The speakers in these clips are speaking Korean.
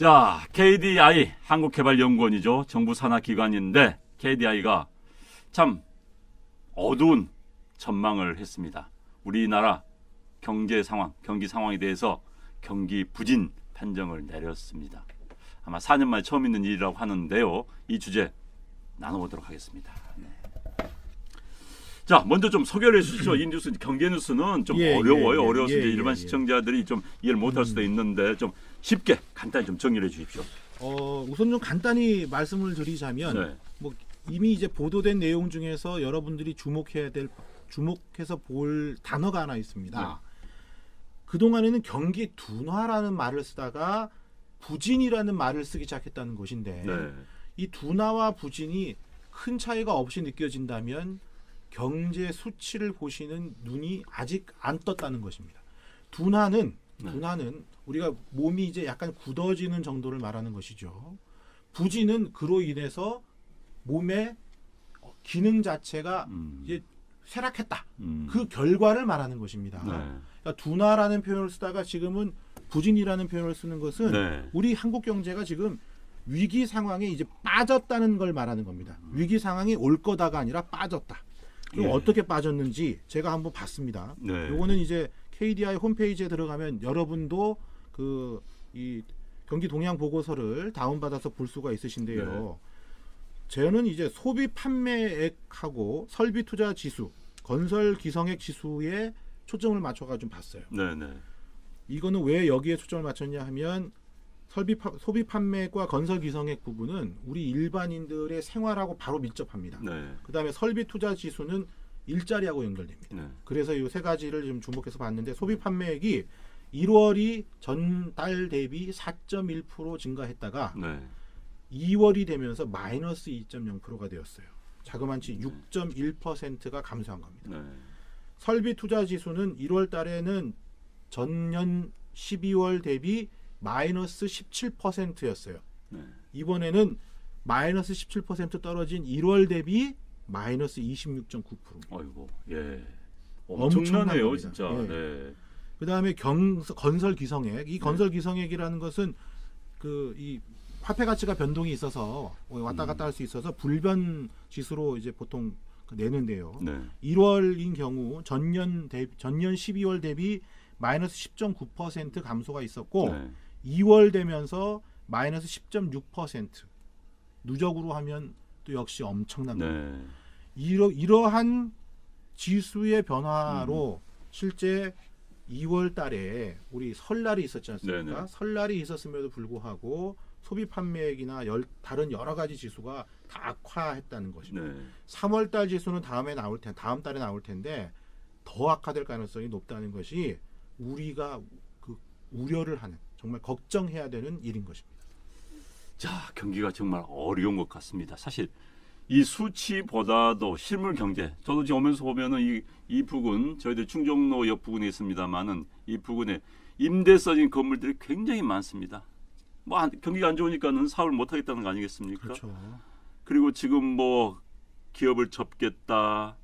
자, KDI 한국개발연구원이죠. 정부 산하 기관인데 KDI가 참 어두운 전망을 했습니다. 우리나라 경제 상황, 경기 상황에 대해서 경기 부진 판정을 내렸습니다. 아마 4년 만에 처음 있는 일이라고 하는데요. 이 주제 나눠보도록 하겠습니다. 네. 자, 먼저 좀 소개를 해주시죠. 이 뉴스, 경제 뉴스는 좀 어려워요. 어려워서 이제 일반 시청자들이 좀 이해를 못할 수도 있는데 좀 쉽게 간단히 좀 정리를 해주십시오. 우선 좀 간단히 말씀을 드리자면 네. 뭐 이미 이제 보도된 내용 중에서 여러분들이 주목해서 볼 단어가 하나 있습니다. 네. 그 동안에는 경기 둔화라는 말을 쓰다가 부진이라는 말을 쓰기 시작했다는 것인데 네. 이 둔화와 부진이 큰 차이가 없이 느껴진다면 경제 수치를 보시는 눈이 아직 안 떴다는 것입니다. 둔화는 우리가 몸이 이제 약간 굳어지는 정도를 말하는 것이죠. 부진은 그로 인해서 몸의 기능 자체가 이제 쇠락했다. 그 결과를 말하는 것입니다. 네. 그러니까 둔화라는 표현을 쓰다가 지금은 부진이라는 표현을 쓰는 것은 네. 우리 한국 경제가 지금 위기 상황에 이제 빠졌다는 걸 말하는 겁니다. 위기 상황이 올 거다가 아니라 빠졌다. 그럼 예. 어떻게 빠졌는지 제가 한번 봤습니다. 네. 요거는 이제 KDI 홈페이지에 들어가면 여러분도 이 경기 동향 보고서를 다운받아서 볼 수가 있으신데요. 저는 이제 소비 판매액하고 설비 투자 지수, 건설 기성액 지수에 초점을 맞춰가 좀 봤어요. 네네. 이거는 왜 여기에 초점을 맞췄냐 하면 소비 판매액과 건설 기성액 부분은 우리 일반인들의 생활하고 바로 밀접합니다. 네. 그다음에 설비 투자 지수는 일자리하고 연결됩니다. 네. 그래서 이 세 가지를 좀 주목해서 봤는데 소비 판매액이 1월이 전달 대비 4.1% 증가했다가 네. 2월이 되면서 마이너스 2.0%가 되었어요. 자그마치 6.1%가 감소한 겁니다. 네. 설비 투자 지수는 1월 달에는 전년 12월 대비 마이너스 17%였어요. 네. 이번에는 마이너스 17% 떨어진 1월 대비 마이너스 26.9%. 아이고, 예. 엄청난 엄청나네요, 겁니다. 진짜. 예. 네. 그다음에 건설 기성액. 이 건설 기성액이라는 것은 이 화폐 가치가 변동이 있어서 왔다 갔다 할 수 있어서 불변 지수로 이제 보통 내는데요. 네. 1월인 경우 전년 12월 대비 마이너스 10.9% 감소가 있었고 네. 2월 되면서 마이너스 10.6%. 누적으로 하면 또 역시 엄청난 겁니다. 네. 이러한 지수의 변화로 실제 2월 달에 우리 설날이 있었지 않습니까? 네네. 설날이 있었음에도 불구하고 소비 판매액이나 다른 여러 가지 지수가 다 악화했다는 것입니다. 네. 3월 달 지수는 다음 달에 나올 텐데 더 악화될 가능성이 높다는 것이 우리가 우려를 하는 정말 걱정해야 되는 일인 것입니다. 자, 경기가 정말 어려운 것 같습니다. 사실 이 수치보다도 실물 경제, 저도 지금 오면서 보면은 이 부근, 저희들 충정로역 부근에 있습니다만은 이 부근에 임대 써진 건물들이 굉장히 많습니다. 경기가 안 좋으니까는 사업을 못 하겠다는 거 아니겠습니까? 그렇죠. 그리고 지금 뭐 기업을 접겠다,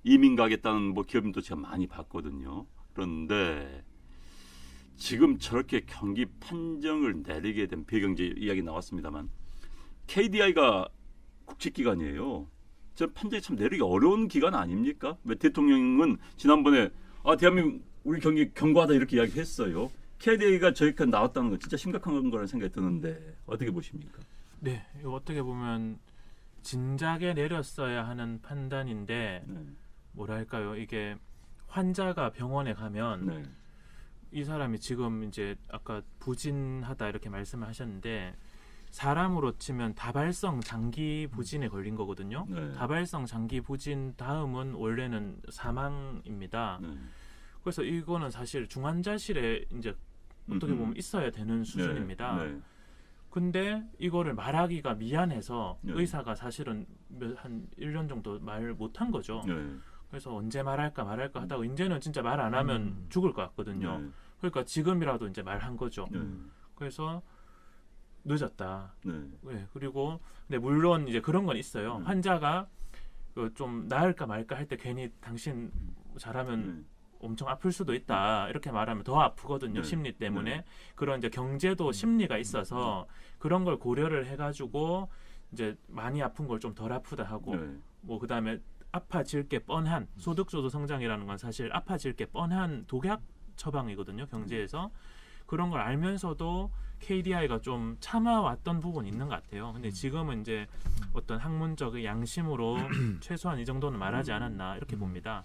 이민 가겠다는 뭐 기업도 제가 많이 봤거든요. 그런데 지금 저렇게 경기 판정을 내리게 된 배경제 이야기 나왔습니다만 KDI가 국책기관이에요. 저 판정이 참 내리기 어려운 기관 아닙니까? 왜 대통령은 지난번에 대한민국 우리 경기 견고하다 이렇게 이야기했어요. KDI가 저렇게 나왔다는 건 진짜 심각한 거라는 생각이 드는데 어떻게 보십니까? 네, 이거 어떻게 보면 진작에 내렸어야 하는 판단인데 네. 뭐랄까요? 이게 환자가 병원에 가면 네. 이 사람이 지금 이제 아까 부진하다 이렇게 말씀을 하셨는데 사람으로 치면 다발성 장기 부진에 걸린 거거든요. 네. 다발성 장기 부진 다음은 원래는 사망입니다. 네. 그래서 이거는 사실 중환자실에 이제 어떻게 보면 있어야 되는 수준입니다. 네. 근데 이거를 말하기가 미안해서 네. 의사가 사실은 한 1년 정도 말 못한 거죠. 네. 그래서 언제 말할까 하다가 이제는 진짜 말 안 하면 죽을 것 같거든요. 네. 그러니까 지금이라도 이제 말한 거죠. 네. 그래서 늦었다. 네. 네, 그리고 근데 물론 이제 그런 건 있어요. 환자가 좀 나을까 말까 할 때 괜히 당신 잘하면 엄청 아플 수도 있다 이렇게 말하면 더 아프거든요. 네. 심리 때문에 네. 그런 이제 경제도 심리가 있어서 그런 걸 고려를 해가지고 이제 많이 아픈 걸 좀 덜 아프다 하고 네. 뭐 그다음에 아파질 게 뻔한 소득주도 성장이라는 건 사실 아파질 게 뻔한 독약 처방이거든요. 경제에서 그런 걸 알면서도 KDI가 좀 참아왔던 부분이 있는 것 같아요. 근데 지금은 이제 어떤 학문적인 양심으로 최소한 이 정도는 말하지 않았나 이렇게 봅니다.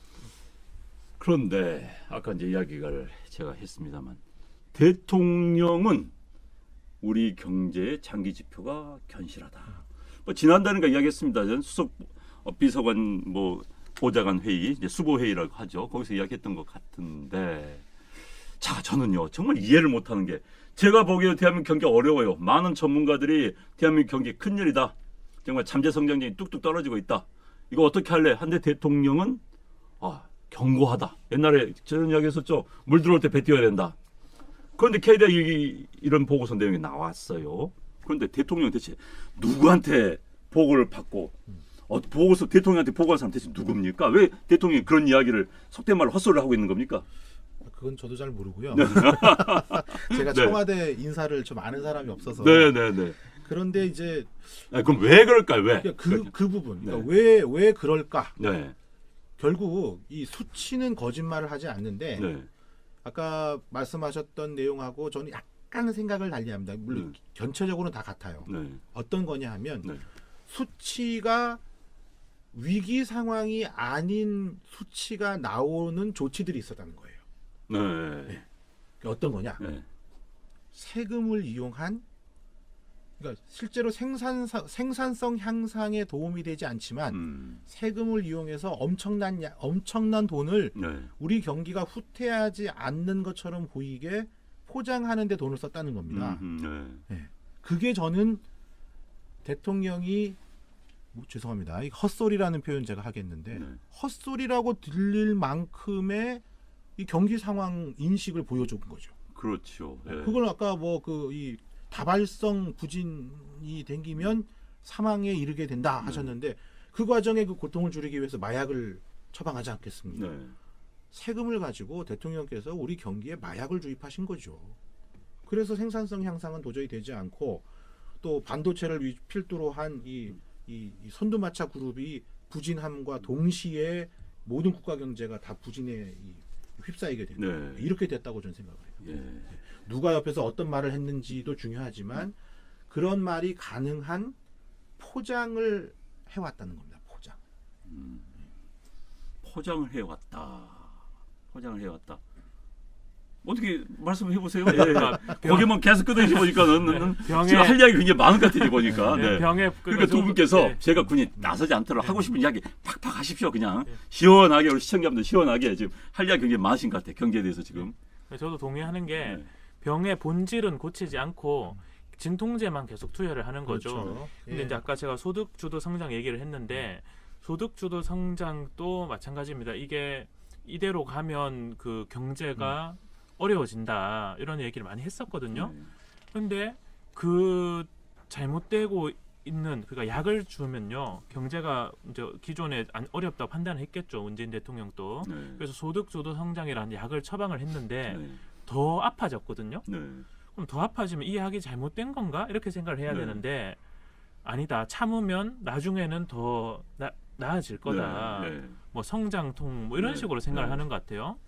그런데 아까 이제 이야기를 제가 했습니다만 대통령은 우리 경제의 장기 지표가 견실하다. 뭐 지난달인가 이야기했습니다. 전 수석 비서관 뭐 보좌관 회의, 이제 수보 회의라고 하죠. 거기서 이야기했던 것 같은데, 자 저는요 정말 이해를 못하는 게 제가 보기에 대한민국 경기 어려워요. 많은 전문가들이 대한민국 경기 큰일이다. 정말 잠재 성장률이 뚝뚝 떨어지고 있다. 이거 어떻게 할래? 한데 대통령은 견고하다. 옛날에 저런 이야기 했었죠. 물 들어올 때 배 띄워야 된다. 그런데 KDI 이런 보고서 내용이 나왔어요. 그런데 대통령 대체 누구한테 보고를 받고 보고서 대통령한테 보고한 사람 대체 누굽니까? 왜 대통령이 그런 이야기를 속된 말로 헛소리를 하고 있는 겁니까? 그건 저도 잘 모르고요. 네. 제가 네. 청와대 인사를 좀 아는 사람이 없어서. 네네네. 그런데 이제 그럼 왜 그럴까요? 왜? 그 부분, 그러니까 네. 왜 그럴까? 네. 결국 이 수치는 거짓말을 하지 않는데 네. 아까 말씀하셨던 내용하고 저는 약간 생각을 달리합니다. 물론 전체적으로는 다 같아요. 네. 어떤 거냐 하면 네. 수치가 위기 상황이 아닌 수치가 나오는 조치들이 있었다는 거예요. 네. 그러니까 어떤 거냐? 네. 세금을 이용한, 그러니까 실제로 생산성 향상에 도움이 되지 않지만 세금을 이용해서 엄청난 돈을 네. 우리 경기가 후퇴하지 않는 것처럼 보이게 포장하는 데 돈을 썼다는 겁니다. 네. 그게 저는 대통령이 죄송합니다. 이 헛소리라는 표현 제가 하겠는데 네. 헛소리라고 들릴 만큼의 이 경기 상황 인식을 보여준 거죠. 그렇죠. 네. 그걸 아까 이 다발성 부진이 생기면 사망에 이르게 된다 하셨는데 그 과정에 그 고통을 줄이기 위해서 마약을 처방하지 않겠습니까? 네. 세금을 가지고 대통령께서 우리 경기에 마약을 주입하신 거죠. 그래서 생산성 향상은 도저히 되지 않고 또 반도체를 필두로 한 이 선두마차 그룹이 부진함과 동시에 모든 국가 경제가 다 부진에 휩싸이게 되는 거예요. 네. 이렇게 됐다고 저는 생각을 해요. 예. 누가 옆에서 어떤 말을 했는지도 중요하지만 그런 말이 가능한 포장을 해왔다는 겁니다. 포장. 포장을 해왔다. 포장을 해왔다. 어떻게 말씀해 보세요. 예. 거기만 계속 끄덕이시 보니까는 병에- 지금 할 이야기 굉장히 많은 것 같아요 보니까. 네, 네. 병에 그러니까 두 분께서 네. 제가 군이 나서지 않도록 하고 싶은 이야기 팍팍 하십시오. 그냥 시원하게 우리 시청자분들 시원하게 지금 할 이야기 굉장히 많으신 것 같아요. 경제에 대해서 지금. 저도 동의하는 게 네. 병의 본질은 고치지 않고 진통제만 계속 투여를 하는 거죠. 그렇죠. 근데 예. 이제 아까 제가 소득 주도 성장 얘기를 했는데 소득 주도 성장도 마찬가지입니다. 이게 이대로 가면 그 경제가 어려워진다 이런 얘기를 많이 했었거든요. 네. 근데 그 잘못되고 있는 그러니까 약을 주면요 경제가 이제 기존에 어렵다고 판단했겠죠. 문재인 대통령도. 네. 그래서 소득 주도 성장이라는 약을 처방을 했는데 네. 더 아파졌거든요. 네. 그럼 더 아파지면 이 약이 잘못된 건가 이렇게 생각을 해야 네. 되는데 아니다. 참으면 나중에는 더 나아질 거다. 네. 네. 뭐 성장통 뭐 이런 네. 식으로 생각을 네. 하는 것 같아요.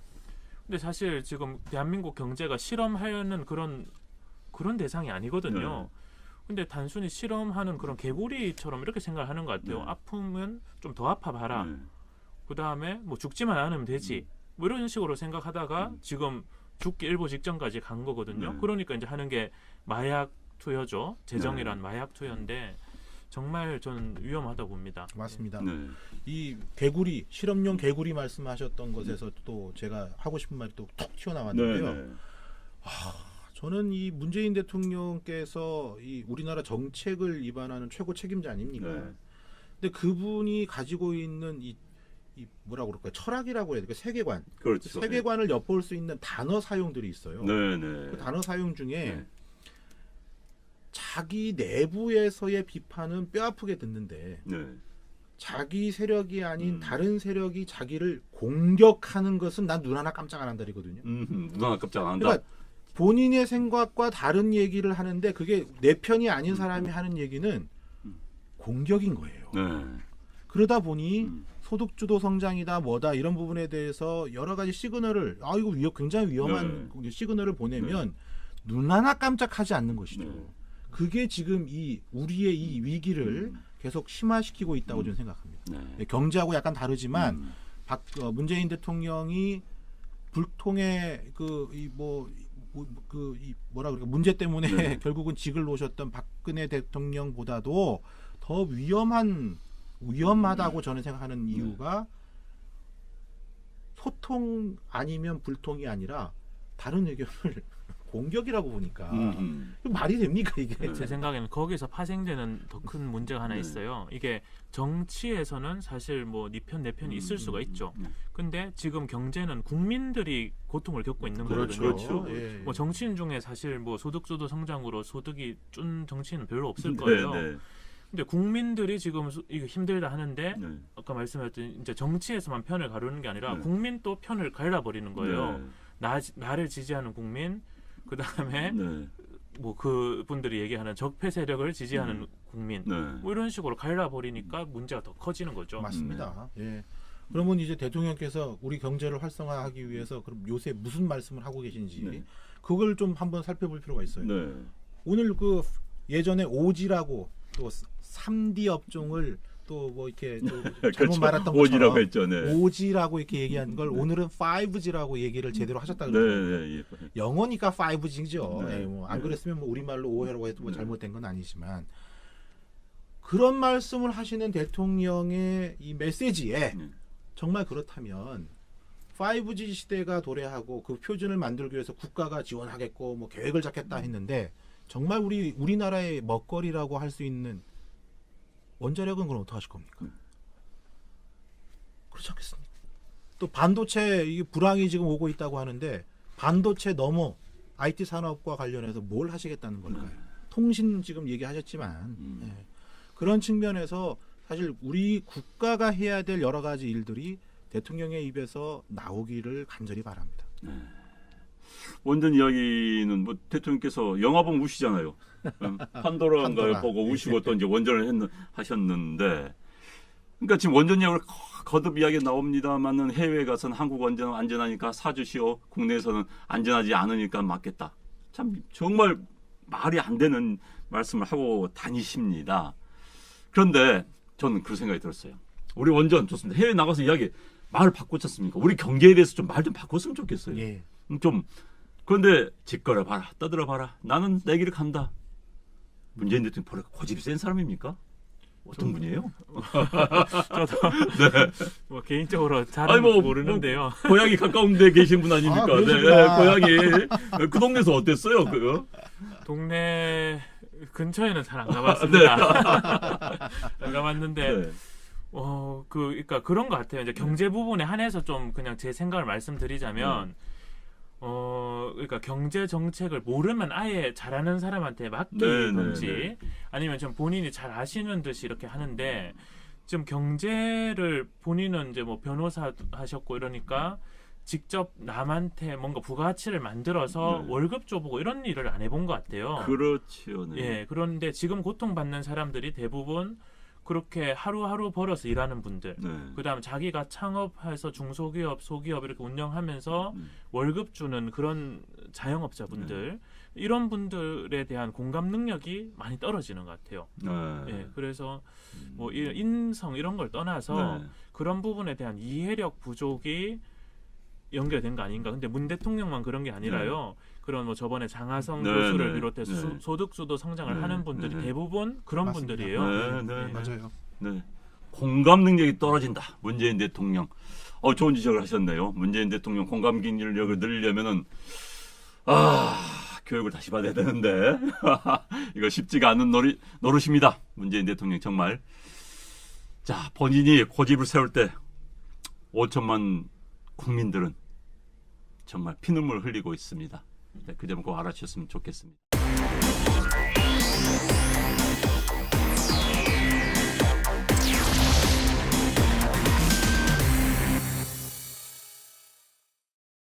근데 사실 지금 대한민국 경제가 실험하는 그런 대상이 아니거든요. 네. 근데 단순히 실험하는 그런 개구리처럼 이렇게 생각을 하는 것 같아요. 네. 아프면 좀 더 아파봐라. 네. 그 다음에 뭐 죽지만 않으면 되지. 뭐 이런 식으로 생각하다가 지금 죽기 일보 직전까지 간 거거든요. 네. 그러니까 이제 하는 게 마약 투여죠. 재정이란 마약 투여인데 정말 저는 위험하다고 봅니다. 맞습니다. 네. 이 개구리 실험용 개구리 말씀하셨던 것에서 또 제가 하고 싶은 말이 또 툭 튀어나왔는데요. 네. 저는 이 문재인 대통령께서 이 우리나라 정책을 위반하는 최고 책임자 아닙니까? 네. 근데 그분이 가지고 있는 이 뭐라고 그럴까요? 철학이라고 해야 될까요? 세계관. 그렇죠. 세계관을 엿볼 수 있는 단어 사용들이 있어요. 네. 네. 그 단어 사용 중에 네. 자기 내부에서의 비판은 뼈아프게 듣는데 네. 자기 세력이 아닌 다른 세력이 자기를 공격하는 것은 난 눈 하나 깜짝 안 한다리거든요. 눈 하나 깜짝 안 한다. 그러니까 본인의 생각과 다른 얘기를 하는데 그게 내 편이 아닌 사람이 하는 얘기는 공격인 거예요. 네. 그러다 보니 소득주도 성장이다 뭐다 이런 부분에 대해서 여러 가지 시그널을 이거 굉장히 위험한 시그널을 보내면 눈 하나 깜짝하지 않는 것이죠. 네. 그게 지금 우리의 이 위기를 계속 심화시키고 있다고 저는 생각합니다. 네. 경제하고 약간 다르지만 문재인 대통령이 불통의 뭐라 그럴까 문제 때문에 네. 결국은 직을 놓으셨던 박근혜 대통령보다도 더 위험하다고 저는 생각하는 이유가 소통 아니면 불통이 아니라 다른 의견을 공격이라고 보니까 말이 됩니까 이게? 제 생각에는 거기서 파생되는 더 큰 문제가 하나 있어요. 이게 정치에서는 사실 뭐 네 편 내 편이 있을 수가 있죠. 근데 지금 경제는 국민들이 고통을 겪고 있는 거거든요. 그렇죠. 예. 뭐 정치인 중에 사실 뭐 소득주도 성장으로 소득이 준 정치인은 별로 없을 거예요. 네. 근데 국민들이 지금 이거 힘들다 하는데 네. 아까 말씀하셨던 이제 정치에서만 편을 가르는 게 아니라 네. 국민 또 편을 갈라버리는 거예요. 네. 나를 지지하는 국민, 그 다음에 네. 뭐 그분들이 얘기하는 적폐 세력을 지지하는 국민, 네. 뭐 이런 식으로 갈라버리니까 문제가 더 커지는 거죠. 맞습니다. 예. 그러면 이제 대통령께서 우리 경제를 활성화하기 위해서 그럼 요새 무슨 말씀을 하고 계신지 네. 그걸 좀 한번 살펴볼 필요가 있어요. 네. 오늘 예전에 오지라고 또 3D 업종을 또 뭐 이렇게 또 잘못 그렇죠. 말했던 오지라고 것처럼 했죠. 네. 오지라고 이렇게 얘기한 걸 오늘은 5G라고 얘기를 제대로 하셨다 네. 그러죠. 네. 예. 영어니까 5G죠. 네. 안 네. 그랬으면 뭐 우리말로 오해라고 해도 뭐 네. 잘못된 건 아니지만 그런 말씀을 하시는 대통령의 이 메시지에 네. 정말 그렇다면 5G 시대가 도래하고 그 표준을 만들기 위해서 국가가 지원하겠고 뭐 계획을 잡겠다 했는데 정말 우리나라의 먹거리라고 할 수 있는 원자력은 그럼 어떻게 하실 겁니까? 그렇지 않겠습니까? 또 반도체 이게 불황이 지금 오고 있다고 하는데 반도체 넘어 IT 산업과 관련해서 뭘 하시겠다는 걸까요? 통신 지금 얘기하셨지만 예. 그런 측면에서 사실 우리 국가가 해야 될 여러 가지 일들이 대통령의 입에서 나오기를 간절히 바랍니다. 원전 이야기는 뭐 대통령께서 영화봉 우시잖아요. 판도라인가요 판도라. 보고 우시고 또 이제 원전을 하셨는데, 그러니까 지금 원전 이야기를 거듭 이야기 나옵니다만은 해외에 가서는 한국 원전은 안전하니까 사주시오. 국내에서는 안전하지 않으니까 맞겠다. 참 정말 말이 안 되는 말씀을 하고 다니십니다. 그런데 저는 그 생각이 들었어요. 우리 원전 좋습니다. 해외 나가서 이야기 말을 바꿨지 않습니까? 우리 경제에 대해서 좀 말 좀 바꿨으면 좋겠어요. 예. 좀 그런데 짓거려 봐라, 떠들어 봐라. 나는 내 길을 간다. 문재인 대통령 보니까 고집이 센 사람입니까? 어떤 분이에요? 저도 네. 뭐 개인적으로 잘 아니, 뭐, 모르는데요. 고향이 가까운 데 계신 분 아닙니까? 네, 그러시구나. 고향이 그 동네에서 어땠어요? 그거? 동네 근처에는 잘 안 가봤습니다. 안 가봤는데 네. 그러니까 그런 것 같아요. 이제 경제 부분에 한해서 좀 그냥 제 생각을 말씀드리자면, 그러니까 경제 정책을 모르면 아예 잘하는 사람한테 맡기든지 아니면 좀 본인이 잘 아시는 듯이 이렇게 하는데, 지금 경제를 본인은 이제 뭐 변호사 하셨고 이러니까 직접 남한테 뭔가 부가가치를 만들어서 월급 줘보고 이런 일을 안 해본 것 같아요. 그렇죠. 네. 예, 그런데 지금 고통받는 사람들이 대부분 그렇게 하루하루 벌어서 일하는 분들, 네. 그다음 자기가 창업해서 중소기업, 소기업 이렇게 운영하면서 월급 주는 그런 자영업자분들, 이런 분들에 대한 공감 능력이 많이 떨어지는 것 같아요. 예, 그래서 뭐 인성 이런 걸 떠나서 그런 부분에 대한 이해력 부족이 연결된 거 아닌가. 근데 문 대통령만 그런 게 아니라요. 그런 뭐 저번에 장하성 교수를 비롯해서 소득주도 성장을 하는 분들이 대부분 그런 맞습니다. 분들이에요. 네. 맞아요. 네. 공감 능력이 떨어진다. 문재인 대통령. 좋은 지적을 하셨네요. 문재인 대통령 공감 능력을 늘리려면은 교육을 다시 받아야 되는데 이거 쉽지가 않은 노릇입니다. 문재인 대통령 정말. 자, 본인이 고집을 세울 때 5천만 국민들은 정말 피눈물 흘리고 있습니다. 네, 그 점 꼭 알아주셨으면 좋겠습니다.